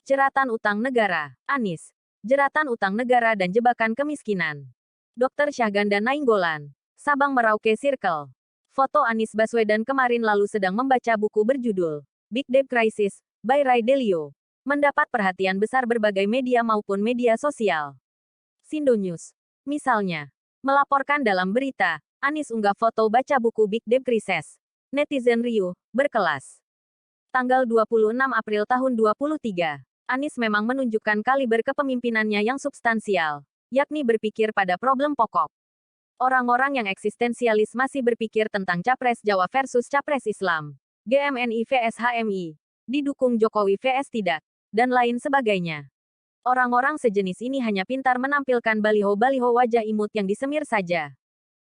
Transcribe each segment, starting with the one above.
Jeratan utang negara, Anies. Jeratan utang negara dan jebakan kemiskinan. Dr. Syahganda Nainggolan. Sabang Merauke Circle. Foto Anies Baswedan kemarin lalu sedang membaca buku berjudul Big Debt Crisis, by Ray Dalio. Mendapat perhatian besar berbagai media maupun media sosial. Sindo News, misalnya, melaporkan dalam berita, Anies unggah foto baca buku Big Debt Crisis. Netizen riuh, berkelas. Tanggal 26 April tahun 2023, Anies memang menunjukkan kaliber kepemimpinannya yang substansial, yakni berpikir pada problem pokok. Orang-orang yang eksistensialis masih berpikir tentang Capres Jawa versus Capres Islam, GMNI vs HMI, didukung Jokowi vs tidak, dan lain sebagainya. Orang-orang sejenis ini hanya pintar menampilkan baliho-baliho wajah imut yang disemir saja.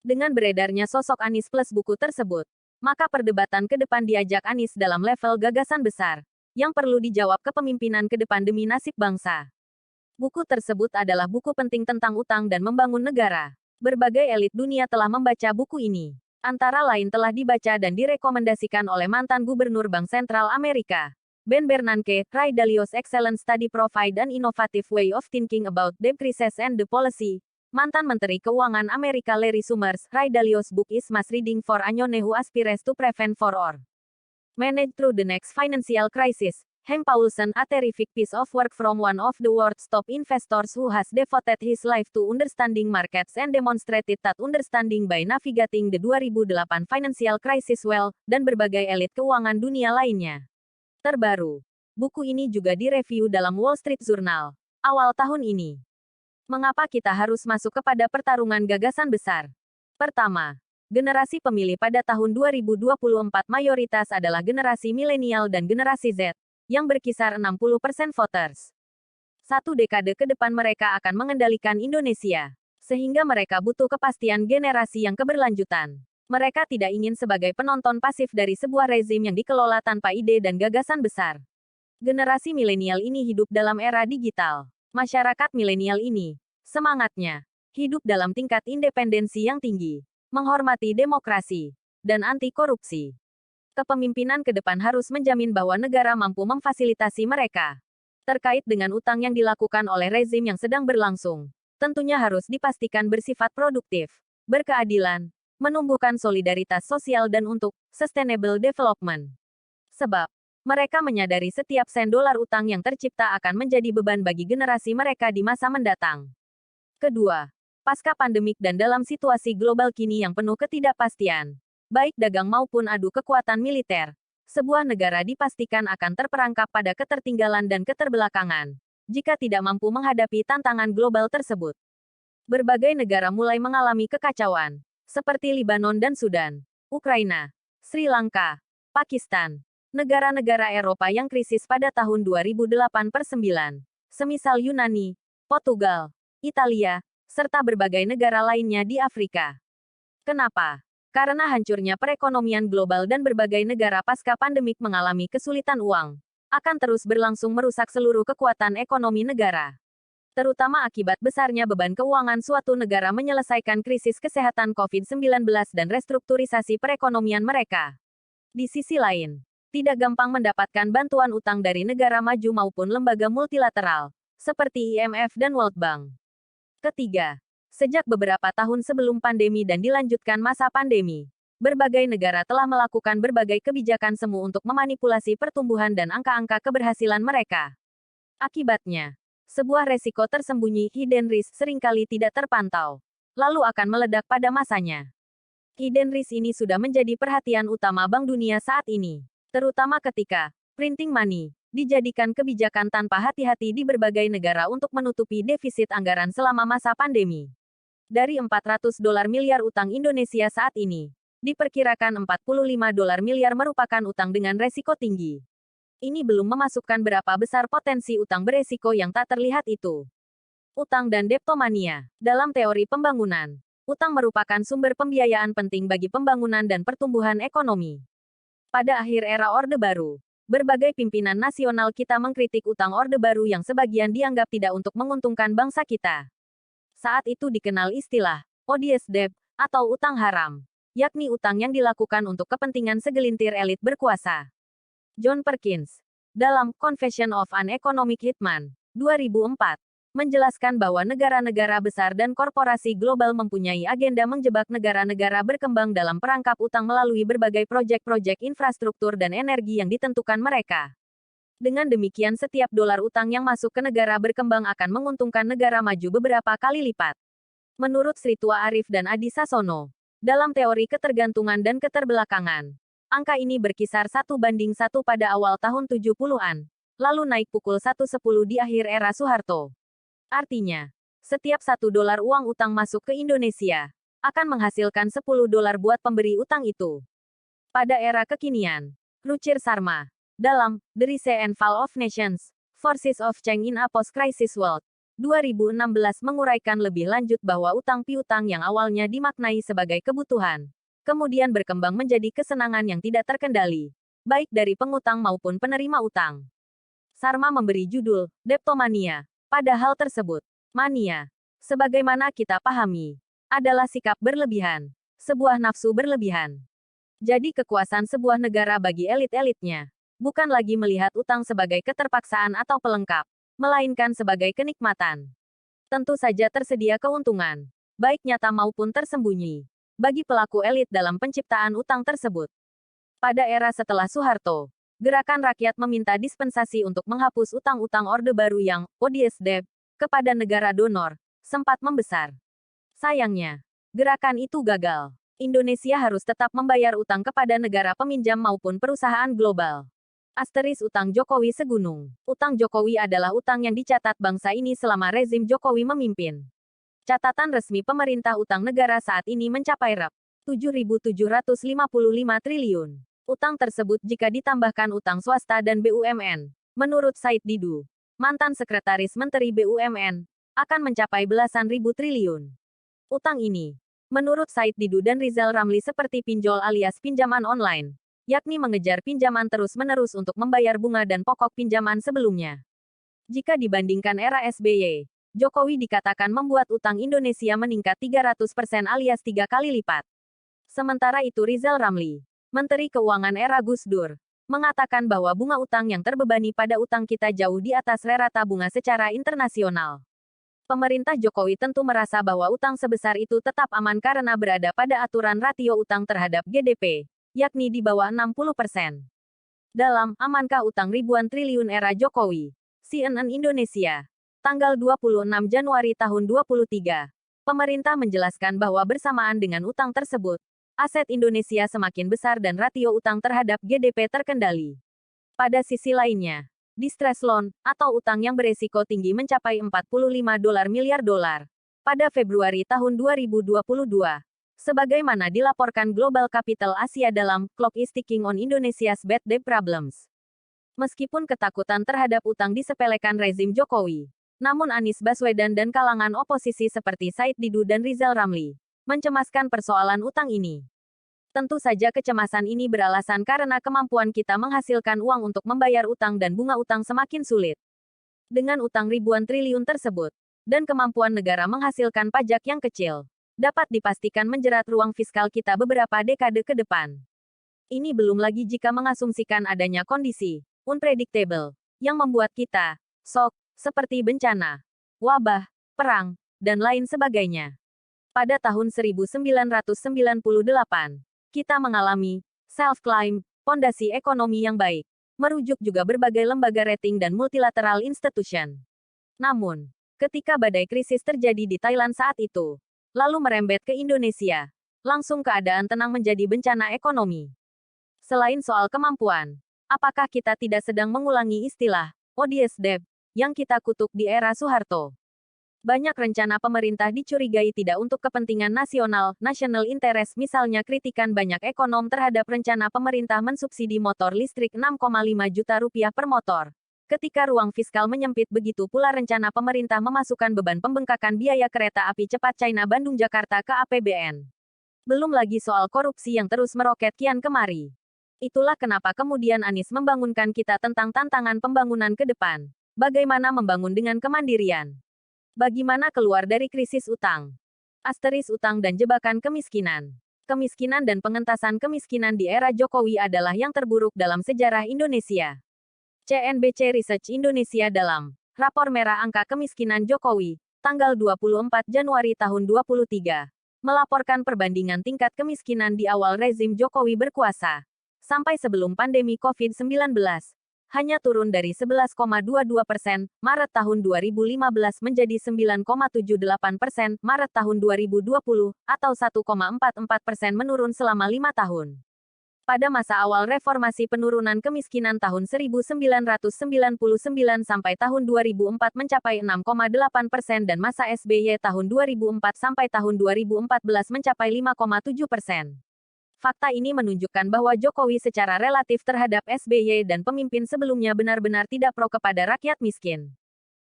Dengan beredarnya sosok Anies plus buku tersebut, maka perdebatan ke depan diajak Anies dalam level gagasan besar, yang perlu dijawab kepemimpinan ke depan demi nasib bangsa. Buku tersebut adalah buku penting tentang utang dan membangun negara. Berbagai elit dunia telah membaca buku ini. Antara lain telah dibaca dan direkomendasikan oleh mantan Gubernur Bank Sentral Amerika, Ben Bernanke. Ray Dalio's excellent study provide an innovative way of thinking about debt crisis and the policy. Mantan Menteri Keuangan Amerika Larry Summers. Ray Dalio's book is must reading for anyone who aspires to prevent for or manage through the next financial crisis. Hank Paulson, a terrific piece of work from one of the world's top investors who has devoted his life to understanding markets and demonstrated that understanding by navigating the 2008 financial crisis well, dan berbagai elit keuangan dunia lainnya. Terbaru, buku ini juga direview dalam Wall Street Journal awal tahun ini. Mengapa kita harus masuk kepada pertarungan gagasan besar? Pertama, generasi pemilih pada tahun 2024 mayoritas adalah generasi milenial dan generasi Z, yang berkisar 60% voters. Satu dekade ke depan mereka akan mengendalikan Indonesia, sehingga mereka butuh kepastian generasi yang keberlanjutan. Mereka tidak ingin sebagai penonton pasif dari sebuah rezim yang dikelola tanpa ide dan gagasan besar. Generasi milenial ini hidup dalam era digital. Masyarakat milenial ini, semangatnya, hidup dalam tingkat independensi yang tinggi, menghormati demokrasi, dan anti korupsi. Kepemimpinan ke depan harus menjamin bahwa negara mampu memfasilitasi mereka. Terkait dengan utang yang dilakukan oleh rezim yang sedang berlangsung, tentunya harus dipastikan bersifat produktif, berkeadilan, menumbuhkan solidaritas sosial dan untuk sustainable development. Sebab, mereka menyadari setiap sen dolar utang yang tercipta akan menjadi beban bagi generasi mereka di masa mendatang. Kedua, pasca pandemik dan dalam situasi global kini yang penuh ketidakpastian, baik dagang maupun adu kekuatan militer, sebuah negara dipastikan akan terperangkap pada ketertinggalan dan keterbelakangan, jika tidak mampu menghadapi tantangan global tersebut. Berbagai negara mulai mengalami kekacauan, seperti Libanon dan Sudan, Ukraina, Sri Lanka, Pakistan, negara-negara Eropa yang krisis pada tahun 2008-9, semisal Yunani, Portugal, Italia, serta berbagai negara lainnya di Afrika. Kenapa? Karena hancurnya perekonomian global dan berbagai negara pasca pandemik mengalami kesulitan uang, akan terus berlangsung merusak seluruh kekuatan ekonomi negara. Terutama akibat besarnya beban keuangan suatu negara menyelesaikan krisis kesehatan COVID-19 dan restrukturisasi perekonomian mereka. Di sisi lain, tidak gampang mendapatkan bantuan utang dari negara maju maupun lembaga multilateral, seperti IMF dan World Bank. Ketiga, sejak beberapa tahun sebelum pandemi dan dilanjutkan masa pandemi, berbagai negara telah melakukan berbagai kebijakan semu untuk memanipulasi pertumbuhan dan angka-angka keberhasilan mereka. Akibatnya, sebuah resiko tersembunyi hidden risk seringkali tidak terpantau, lalu akan meledak pada masanya. Hidden risk ini sudah menjadi perhatian utama Bank Dunia saat ini, terutama ketika printing money dijadikan kebijakan tanpa hati-hati di berbagai negara untuk menutupi defisit anggaran selama masa pandemi. Dari $400 miliar utang Indonesia saat ini, diperkirakan $45 miliar merupakan utang dengan resiko tinggi. Ini belum memasukkan berapa besar potensi utang beresiko yang tak terlihat itu. Utang dan deptomania. Dalam teori pembangunan, utang merupakan sumber pembiayaan penting bagi pembangunan dan pertumbuhan ekonomi. Pada akhir era Orde Baru, berbagai pimpinan nasional kita mengkritik utang Orde Baru yang sebagian dianggap tidak untuk menguntungkan bangsa kita. Saat itu dikenal istilah odious debt atau utang haram, yakni utang yang dilakukan untuk kepentingan segelintir elit berkuasa. John Perkins, dalam Confession of an Economic Hitman, 2004, menjelaskan bahwa negara-negara besar dan korporasi global mempunyai agenda menjebak negara-negara berkembang dalam perangkap utang melalui berbagai proyek-proyek infrastruktur dan energi yang ditentukan mereka. Dengan demikian setiap dolar utang yang masuk ke negara berkembang akan menguntungkan negara maju beberapa kali lipat. Menurut Sri Tua Arif dan Adi Sasono, dalam teori ketergantungan dan keterbelakangan, angka ini berkisar 1:1 pada awal tahun 70-an, lalu naik pukul 1:10 di akhir era Soeharto. Artinya, setiap $1 uang utang masuk ke Indonesia, akan menghasilkan $10 buat pemberi utang itu. Pada era kekinian, Ruchir Sarma, dalam The Rise and Fall of Nations, Forces of Change in a Post-Crisis World, 2016 menguraikan lebih lanjut bahwa utang piutang yang awalnya dimaknai sebagai kebutuhan, kemudian berkembang menjadi kesenangan yang tidak terkendali, baik dari pengutang maupun penerima utang. Sarma memberi judul, Deptomania. Pada hal tersebut, mania, sebagaimana kita pahami, adalah sikap berlebihan, sebuah nafsu berlebihan. Jadi kekuasaan sebuah negara bagi elit-elitnya, bukan lagi melihat utang sebagai keterpaksaan atau pelengkap, melainkan sebagai kenikmatan. Tentu saja tersedia keuntungan, baik nyata maupun tersembunyi, bagi pelaku elit dalam penciptaan utang tersebut. Pada era setelah Soeharto, Gerakan Rakyat meminta dispensasi untuk menghapus utang-utang Orde Baru yang, ODS Debt, kepada negara donor, sempat membesar. Sayangnya, gerakan itu gagal. Indonesia harus tetap membayar utang kepada negara peminjam maupun perusahaan global. Asteris utang Jokowi segunung. Utang Jokowi adalah utang yang dicatat bangsa ini selama rezim Jokowi memimpin. Catatan resmi pemerintah utang negara saat ini mencapai Rp7.755 triliun. Utang tersebut jika ditambahkan utang swasta dan BUMN, menurut Said Didu, mantan Sekretaris Menteri BUMN, akan mencapai belasan ribu triliun. Utang ini, menurut Said Didu dan Rizal Ramli seperti pinjol alias pinjaman online, yakni mengejar pinjaman terus-menerus untuk membayar bunga dan pokok pinjaman sebelumnya. Jika dibandingkan era SBY, Jokowi dikatakan membuat utang Indonesia meningkat 300% alias 3 kali lipat. Sementara itu Rizal Ramli, Menteri Keuangan era Gus Dur, mengatakan bahwa bunga utang yang terbebani pada utang kita jauh di atas rata bunga secara internasional. Pemerintah Jokowi tentu merasa bahwa utang sebesar itu tetap aman karena berada pada aturan rasio utang terhadap GDP, yakni di bawah 60%. Dalam Amankah Utang Ribuan Triliun Era Jokowi, CNN Indonesia, tanggal 26 Januari tahun 2023, pemerintah menjelaskan bahwa bersamaan dengan utang tersebut, aset Indonesia semakin besar dan rasio utang terhadap GDP terkendali. Pada sisi lainnya, distress loan, atau utang yang beresiko tinggi mencapai $45 miliar pada Februari tahun 2022. Sebagaimana dilaporkan Global Capital Asia dalam Clock is Ticking on Indonesia's Bad Debt Problems. Meskipun ketakutan terhadap utang disepelekan rezim Jokowi, namun Anies Baswedan dan kalangan oposisi seperti Said Didu dan Rizal Ramli mencemaskan persoalan utang ini. Tentu saja kecemasan ini beralasan karena kemampuan kita menghasilkan uang untuk membayar utang dan bunga utang semakin sulit. Dengan utang ribuan triliun tersebut, dan kemampuan negara menghasilkan pajak yang kecil, dapat dipastikan menjerat ruang fiskal kita beberapa dekade ke depan. Ini belum lagi jika mengasumsikan adanya kondisi unpredictable yang membuat kita shock, seperti bencana, wabah, perang, dan lain sebagainya. Pada tahun 1998, kita mengalami self-claim fondasi ekonomi yang baik, merujuk juga berbagai lembaga rating dan multilateral institution. Namun, ketika badai krisis terjadi di Thailand saat itu, lalu merembet ke Indonesia, langsung keadaan tenang menjadi bencana ekonomi. Selain soal kemampuan, apakah kita tidak sedang mengulangi istilah ODS Debt yang kita kutuk di era Soeharto? Banyak rencana pemerintah dicurigai tidak untuk kepentingan nasional, national interest, misalnya kritikan banyak ekonom terhadap rencana pemerintah mensubsidi motor listrik Rp6,5 juta per motor. Ketika ruang fiskal menyempit, begitu pula rencana pemerintah memasukkan beban pembengkakan biaya kereta api cepat China Bandung-Jakarta ke APBN. Belum lagi soal korupsi yang terus meroket kian kemari. Itulah kenapa kemudian Anies membangunkan kita tentang tantangan pembangunan ke depan. Bagaimana membangun dengan kemandirian? Bagaimana keluar dari krisis utang? Asteris utang dan jebakan kemiskinan. Kemiskinan dan pengentasan kemiskinan di era Jokowi adalah yang terburuk dalam sejarah Indonesia. CNBC Research Indonesia dalam Rapor Merah Angka Kemiskinan Jokowi, tanggal 24 Januari tahun 2023, melaporkan perbandingan tingkat kemiskinan di awal rezim Jokowi berkuasa, sampai sebelum pandemi COVID-19, hanya turun dari 11,22% Maret tahun 2015 menjadi 9,78% Maret tahun 2020, atau 1,44% menurun selama 5 tahun. Pada masa awal reformasi penurunan kemiskinan tahun 1999 sampai tahun 2004 mencapai 6,8% dan masa SBY tahun 2004 sampai tahun 2014 mencapai 5,7%. Fakta ini menunjukkan bahwa Jokowi secara relatif terhadap SBY dan pemimpin sebelumnya benar-benar tidak pro kepada rakyat miskin.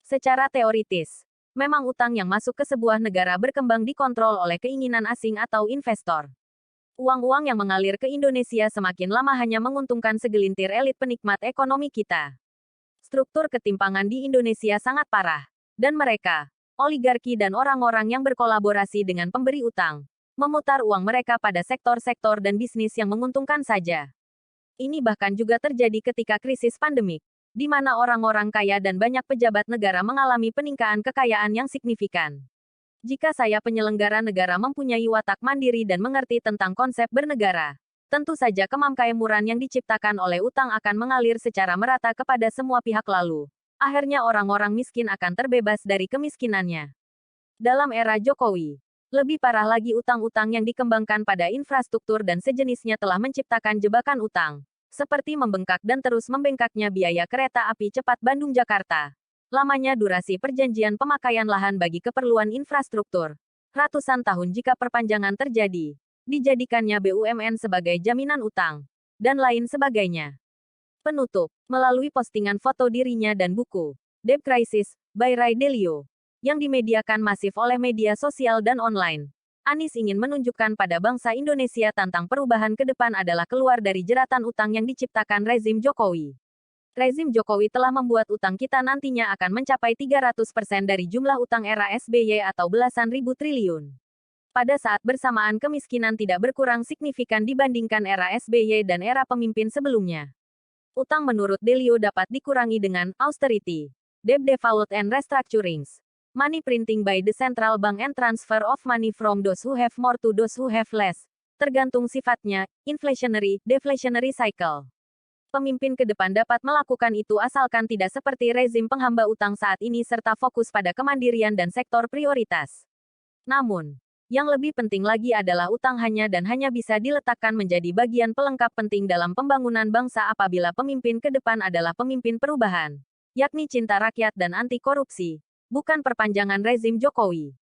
Secara teoritis, memang utang yang masuk ke sebuah negara berkembang dikontrol oleh keinginan asing atau investor. Uang-uang yang mengalir ke Indonesia semakin lama hanya menguntungkan segelintir elit penikmat ekonomi kita. Struktur ketimpangan di Indonesia sangat parah, dan mereka, oligarki dan orang-orang yang berkolaborasi dengan pemberi utang, memutar uang mereka pada sektor-sektor dan bisnis yang menguntungkan saja. Ini bahkan juga terjadi ketika krisis pandemik, di mana orang-orang kaya dan banyak pejabat negara mengalami peningkatan kekayaan yang signifikan. Jika saya penyelenggara negara mempunyai watak mandiri dan mengerti tentang konsep bernegara, tentu saja kemakmuran yang diciptakan oleh utang akan mengalir secara merata kepada semua pihak lalu. Akhirnya orang-orang miskin akan terbebas dari kemiskinannya. Dalam era Jokowi, lebih parah lagi utang-utang yang dikembangkan pada infrastruktur dan sejenisnya telah menciptakan jebakan utang, seperti membengkak dan terus membengkaknya biaya kereta api cepat Bandung-Jakarta. Lamanya durasi perjanjian pemakaian lahan bagi keperluan infrastruktur. Ratusan tahun jika perpanjangan terjadi. Dijadikannya BUMN sebagai jaminan utang. Dan lain sebagainya. Penutup, melalui postingan foto dirinya dan buku, Debt Crisis, by Ray Dalio, yang dimediakan masif oleh media sosial dan online. Anies ingin menunjukkan pada bangsa Indonesia tentang perubahan ke depan adalah keluar dari jeratan utang yang diciptakan rezim Jokowi. Rezim Jokowi telah membuat utang kita nantinya akan mencapai 300% dari jumlah utang era SBY atau belasan ribu triliun. Pada saat bersamaan kemiskinan tidak berkurang signifikan dibandingkan era SBY dan era pemimpin sebelumnya. Utang menurut Dalio dapat dikurangi dengan austerity, debt default and restructurings, money printing by the central bank and transfer of money from those who have more to those who have less, tergantung sifatnya, inflationary, deflationary cycle. Pemimpin ke depan dapat melakukan itu asalkan tidak seperti rezim penghamba utang saat ini serta fokus pada kemandirian dan sektor prioritas. Namun, yang lebih penting lagi adalah utang hanya dan hanya bisa diletakkan menjadi bagian pelengkap penting dalam pembangunan bangsa apabila pemimpin ke depan adalah pemimpin perubahan, yakni cinta rakyat dan anti korupsi, bukan perpanjangan rezim Jokowi.